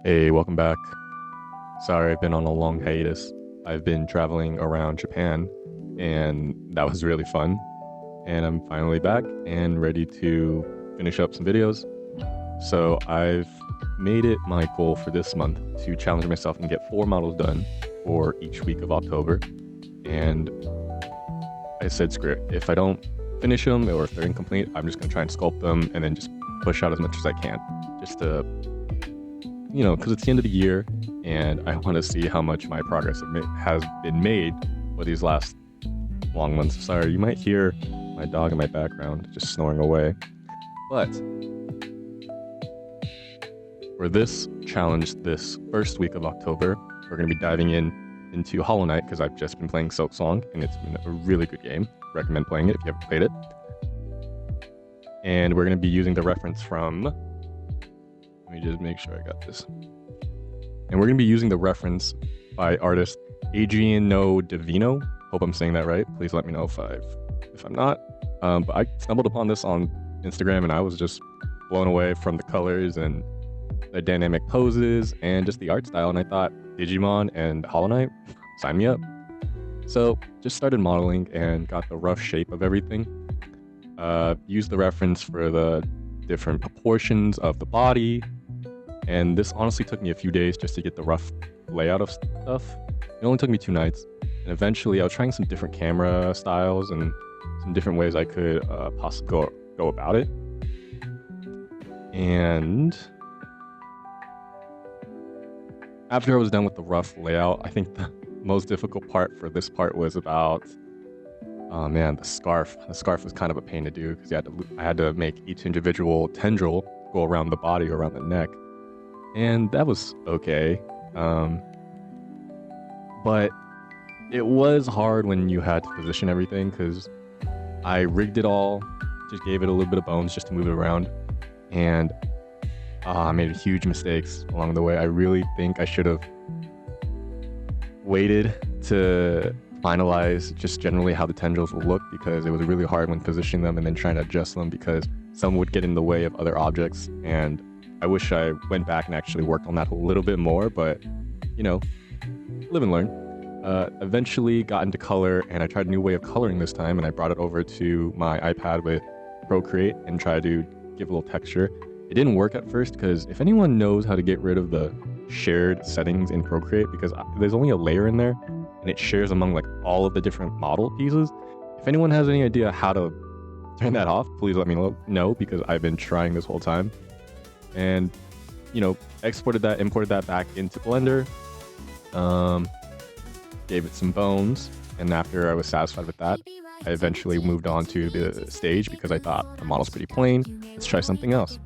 Hey, welcome back. Sorry, I've been on a long hiatus. I've been traveling around Japan, and that was really fun. And I'm finally back and ready to finish up some videos. So I've made it my goal for this month to challenge myself and get 4 models done for each week of October. And I said, screw it. If I don't finish them or if they're incomplete, I'm just gonna try and sculpt them and then just push out as much as I can, just to because it's the end of the year and I want to see how much my progress has been made for these last long months. Sorry, you might hear my dog in my background just snoring away. But for this challenge, this first week of October, we're going to be diving into Hollow Knight because I've just been playing Silksong and it's been a really good game. Recommend playing it if you haven't played it. And we're going to be using the reference from... Let me just make sure I got this. And we're going to be using the reference by artist Adriano Divino. Hope I'm saying that right. Please let me know if I'm not. But I stumbled upon this on Instagram and I was just blown away from the colors and the dynamic poses and just the art style. And I thought Digimon and Hollow Knight, sign me up. So just started modeling and got the rough shape of everything. Used the reference for the different proportions of the body. And this honestly took me a few days just to get the rough layout of stuff. It only took me 2 nights. And eventually I was trying some different camera styles and some different ways I could possibly go about it. And after I was done with the rough layout, I think the most difficult part for this part was about, oh man, the scarf. The scarf was kind of a pain to do because I had to make each individual tendril go around the body or around the neck. And that was okay. But it was hard when you had to position everything because I rigged it all, just gave it a little bit of bones just to move it around. And I made huge mistakes along the way. I really think I should have waited to finalize just generally how the tendrils will look because it was really hard when positioning them and then trying to adjust them because some would get in the way of other objects. And I wish I went back and actually worked on that a little bit more, but live and learn. Eventually got into color and I tried a new way of coloring this time and I brought it over to my iPad with Procreate and tried to give a little texture. It didn't work at first because if anyone knows how to get rid of the shared settings in Procreate, because there's only a layer in there and it shares among like all of the different model pieces. If anyone has any idea how to turn that off, please let me know because I've been trying this whole time. And exported that, imported that back into Blender, gave it some bones, and after I was satisfied with that, I eventually moved on to the stage because I thought the model's pretty plain, let's try something else.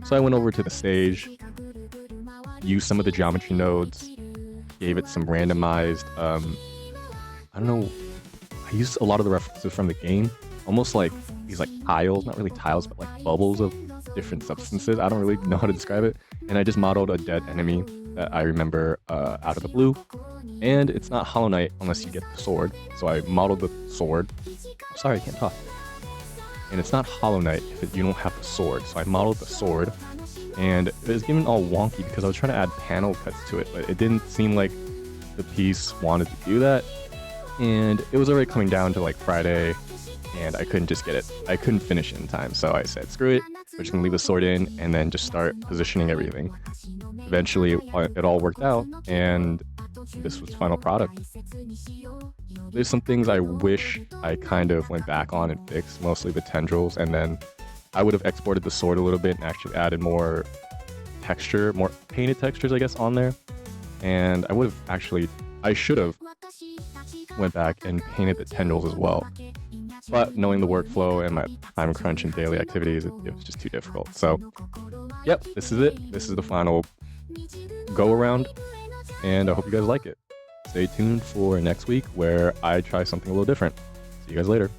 So I went over to the stage, used some of the geometry nodes, gave it some randomized, I used a lot of the references from the game, almost like these like tiles, not really tiles, but like bubbles of different substances. I don't really know how to describe it. And I just modeled a dead enemy that I remember out of the blue. And it's not Hollow Knight unless you get the sword. So I modeled the sword. Sorry, I can't talk. And it's not Hollow Knight if you don't have the sword. So I modeled the sword. And it was given all wonky because I was trying to add panel cuts to it, but it didn't seem like the piece wanted to do that. And it was already coming down to like Friday, and I couldn't just get it. I couldn't finish it in time, so I said, screw it. We're just gonna leave the sword in and then just start positioning everything. Eventually, it all worked out, and this was the final product. There's some things I wish I kind of went back on and fixed, mostly the tendrils, and then I would have exported the sword a little bit and actually added more texture, more painted textures, I guess, on there. And I should have went back and painted the tendrils as well. But knowing the workflow and my time crunch and daily activities, it was just too difficult. So, yep, this is it. This is the final go around, and I hope you guys like it. Stay tuned for next week where I try something a little different. See you guys later.